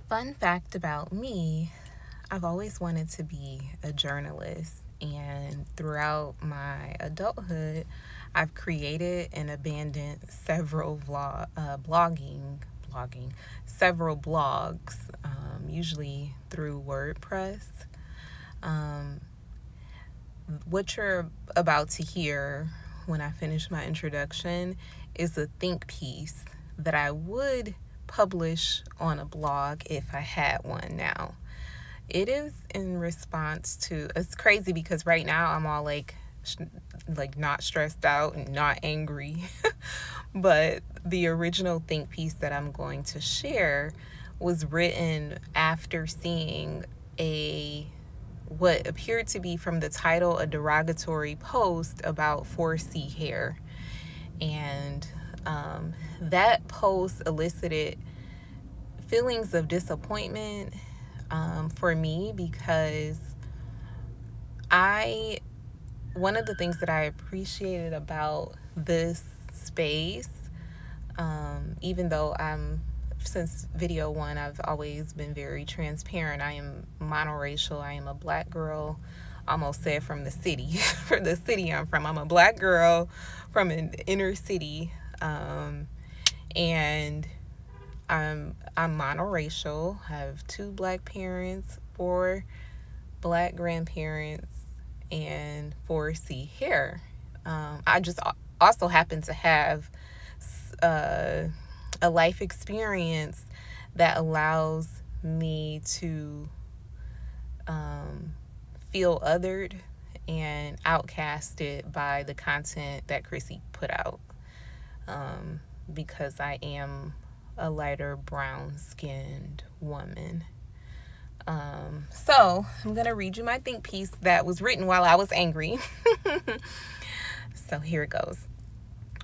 Fun fact about me, I've always wanted to be a journalist, and throughout my adulthood, I've created and abandoned several several blogs, usually through WordPress. Um, what you're about to hear when I finish my introduction is a think piece that I would publish on a blog if I had one now. It is in response to, it's crazy because right now I'm all like not stressed out and not angry. But the original think piece that I'm going to share was written after seeing a what appeared to be, from the title, a derogatory post about 4C hair. And that post elicited feelings of disappointment for me because one of the things that I appreciated about this space, even though since video one, I've always been very transparent. I am monoracial. I am a black girl, almost said from the city, from the city I'm from. I'm a black girl from an inner city, and I'm monoracial. I have 2 black parents, 4 black grandparents, and 4C hair. I just also happen to have uh, a life experience that allows me to feel othered and outcasted by the content that Chrissy put out, because I am a lighter brown skinned woman. So I'm going to read you my think piece that was written while I was angry. So here it goes.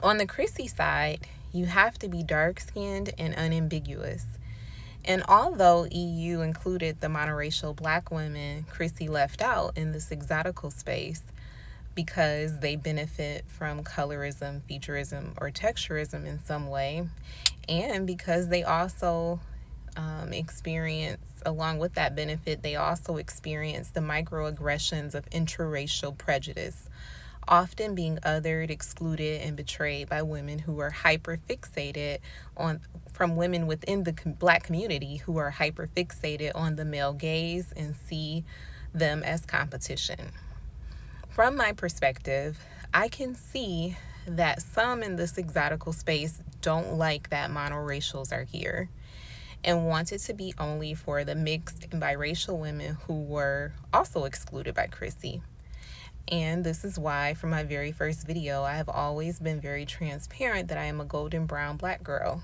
On the Chrissy side, you have to be dark skinned and unambiguous. And although EU included the monoracial black women, Chrissy left out in this exotical space because they benefit from colorism, featureism, or texturism in some way, and because they also along with that benefit, they also experience the microaggressions of intraracial prejudice, often being othered, excluded, and betrayed by women who are hyperfixated from women within the black community who are hyperfixated on the male gaze and see them as competition. From my perspective, I can see that some in this exotical space don't like that monoracials are here and want it to be only for the mixed and biracial women who were also excluded by Chrissy. And this is why, from my very first video, I have always been very transparent that I am a golden brown black girl.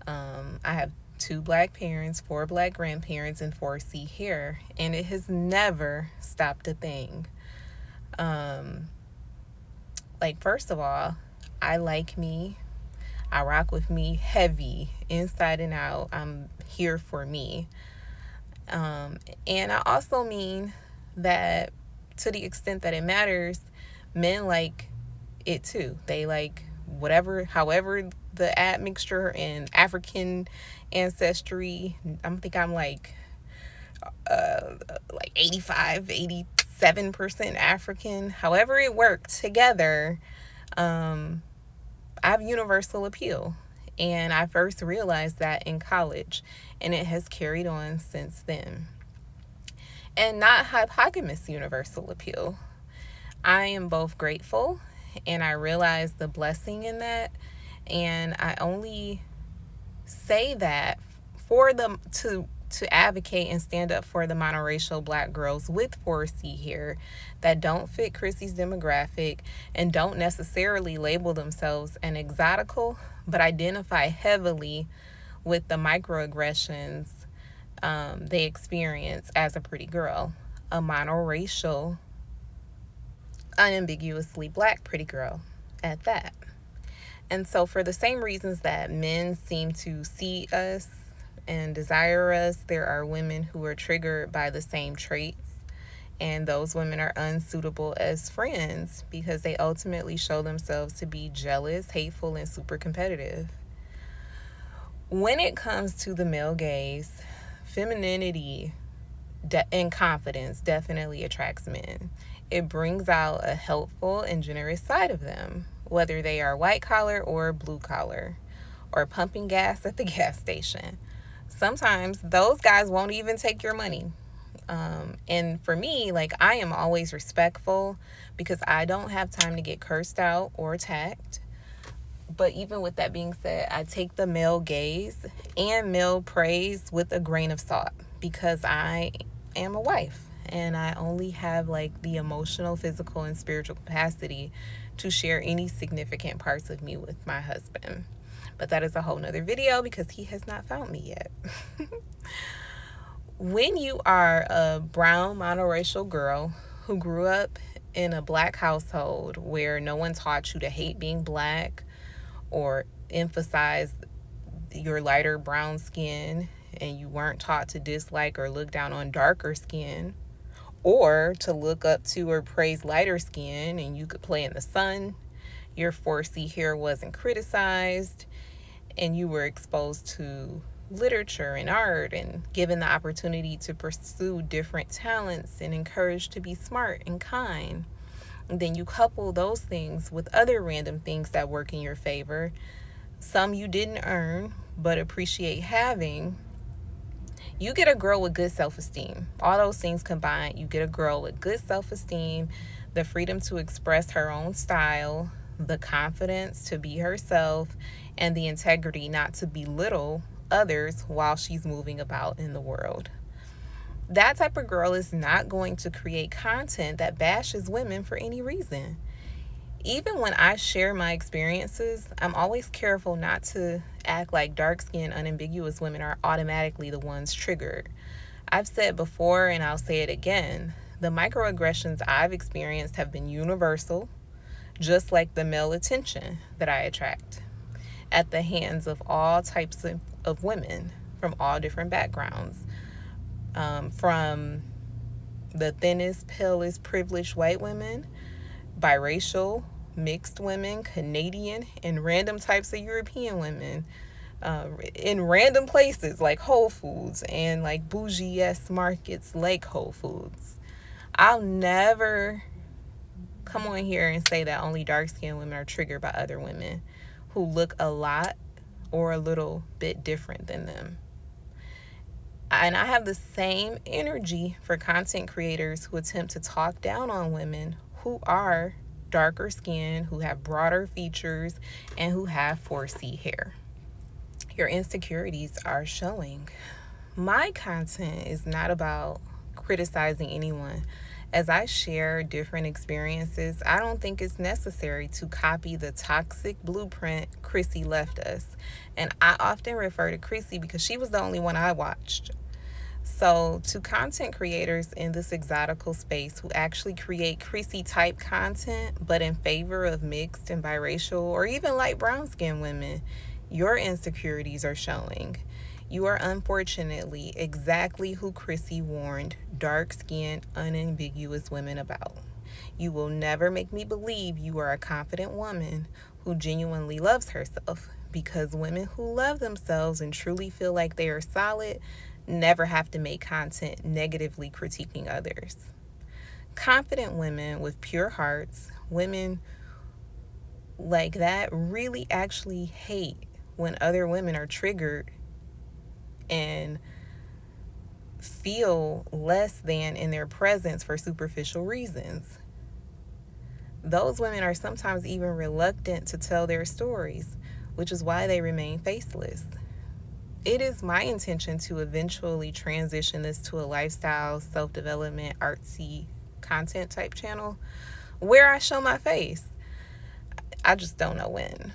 I have 2 black parents, 4 black grandparents, and 4C hair, and it has never stopped a thing. First of all, I like me. I rock with me heavy, inside and out. I'm here for me. And I also mean that to the extent that it matters, men like it too. They like however the admixture and African ancestry. I'm like 85, 87% African. However it worked together, I have universal appeal. And I first realized that in college, and it has carried on since then. And not hypogamous universal appeal. I am both grateful, and I realize the blessing in that. And I only say that for them to advocate and stand up for the monoracial black girls with 4C hair that don't fit Chrissy's demographic and don't necessarily label themselves an exotical, but identify heavily with the microaggressions they experience as a pretty girl, a monoracial, unambiguously black pretty girl at that. And so for the same reasons that men seem to see us and desire us, there are women who are triggered by the same traits, and those women are unsuitable as friends because they ultimately show themselves to be jealous, hateful, and super competitive. When it comes to the male gaze, femininity and confidence definitely attracts men. It brings out a helpful and generous side of them, whether they are white collar or blue collar, or pumping gas at the gas station. Sometimes those guys won't even take your money. And for me, like, I am always respectful because I don't have time to get cursed out or attacked. But even with that being said, I take the male gaze and male praise with a grain of salt because I am a wife and I only have like the emotional, physical, and spiritual capacity to share any significant parts of me with my husband. But that is a whole nother video because he has not found me yet. When you are a brown monoracial girl who grew up in a black household where no one taught you to hate being black or emphasize your lighter brown skin, and you weren't taught to dislike or look down on darker skin, or to look up to or praise lighter skin, and you could play in the sun, your 4C hair wasn't criticized, and you were exposed to literature and art and given the opportunity to pursue different talents and encouraged to be smart and kind. And then you couple those things with other random things that work in your favor, some you didn't earn but appreciate having. You get a girl with good self-esteem. All those things combined, you get a girl with good self-esteem, the freedom to express her own style, the confidence to be herself, and the integrity not to belittle others while she's moving about in the world. That type of girl is not going to create content that bashes women for any reason. Even when I share my experiences, I'm always careful not to act like dark-skinned, unambiguous women are automatically the ones triggered. I've said before, and I'll say it again, the microaggressions I've experienced have been universal, just like the male attention that I attract, at the hands of all types of women from all different backgrounds. From the thinnest, palest, privileged white women, biracial, mixed women, Canadian, and random types of European women, in random places like Whole Foods and like bougie-ass markets like Whole Foods. I'll never come on here and say that only dark-skinned women are triggered by other women who look a lot or a little bit different than them. And I have the same energy for content creators who attempt to talk down on women who are darker skinned, who have broader features, and who have 4C hair. Your insecurities are showing. My content is not about criticizing anyone. As I share different experiences, I don't think it's necessary to copy the toxic blueprint Chrissy left us. And I often refer to Chrissy because she was the only one I watched. So to content creators in this exotical space who actually create Chrissy type content, but in favor of mixed and biracial or even light brown skinned women, your insecurities are showing. You are unfortunately exactly who Chrissy warned dark-skinned, unambiguous women about. You will never make me believe you are a confident woman who genuinely loves herself, because women who love themselves and truly feel like they are solid never have to make content negatively critiquing others. Confident women with pure hearts, women like that, really actually hate when other women are triggered and feel less than in their presence for superficial reasons. Those women are sometimes even reluctant to tell their stories, which is why they remain faceless. It is my intention to eventually transition this to a lifestyle, self-development, artsy content type channel where I show my face. I just don't know when.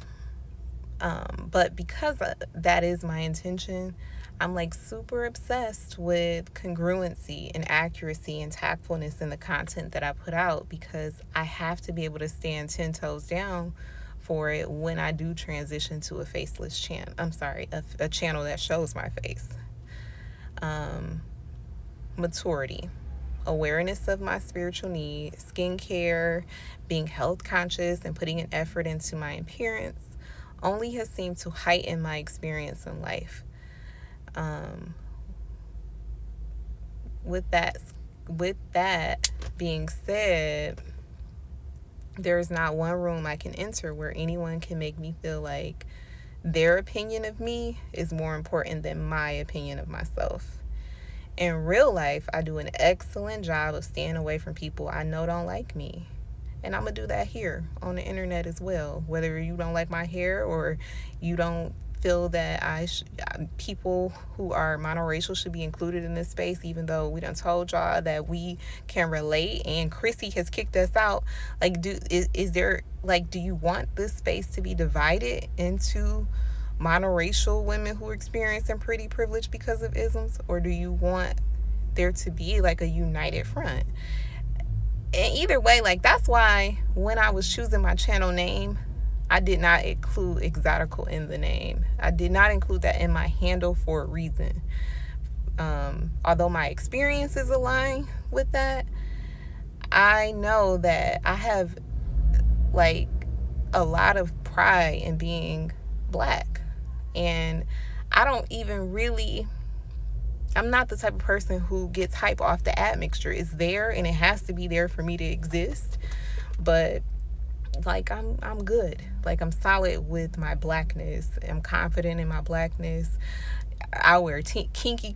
But because that is my intention, I'm like super obsessed with congruency and accuracy and tactfulness in the content that I put out, because I have to be able to stand 10 toes down for it when I do transition to a faceless channel. I'm sorry, a channel that shows my face. Maturity, awareness of my spiritual need, skincare, being health conscious, and putting an effort into my appearance only has seemed to heighten my experience in life. with that being said, there's not one room I can enter where anyone can make me feel like their opinion of me is more important than my opinion of myself. In real life, I do an excellent job of staying away from people I know don't like me. And I'm going to do that here on the internet as well. Whether you don't like my hair or you don't feel that people who are monoracial should be included in this space, even though we done told y'all that we can relate and Chrissy has kicked us out. Like, do you want this space to be divided into monoracial women who are experiencing pretty privilege because of isms, or do you want there to be like a united front? And either way, like, that's why when I was choosing my channel name, I did not include Exotical in the name. I did not include that in my handle for a reason. Although my experiences align with that, I know that I have like a lot of pride in being Black. And I don't even really, I'm not the type of person who gets hype off the admixture. It's there and it has to be there for me to exist. But like, I'm good. Like, I'm solid with my Blackness. I'm confident in my Blackness. I wear kinky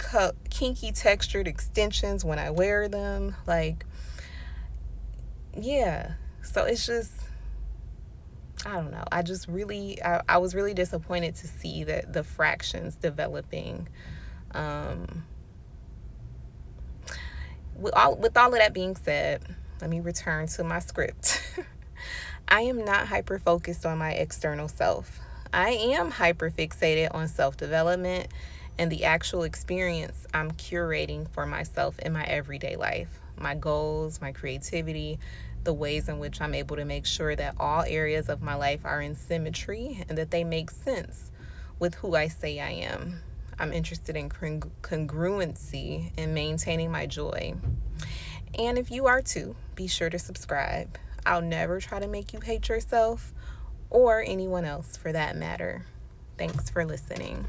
textured extensions when I wear them. Like, yeah. So it's just, I don't know. I was really disappointed to see that the fractions developing. With all of that being said, let me return to my script. I am not hyper focused on my external self. I am hyper fixated on self-development and the actual experience I'm curating for myself in my everyday life, my goals, my creativity, the ways in which I'm able to make sure that all areas of my life are in symmetry and that they make sense with who I say I am. I'm interested in congruency and maintaining my joy. And if you are too, be sure to subscribe. I'll never try to make you hate yourself or anyone else for that matter. Thanks for listening.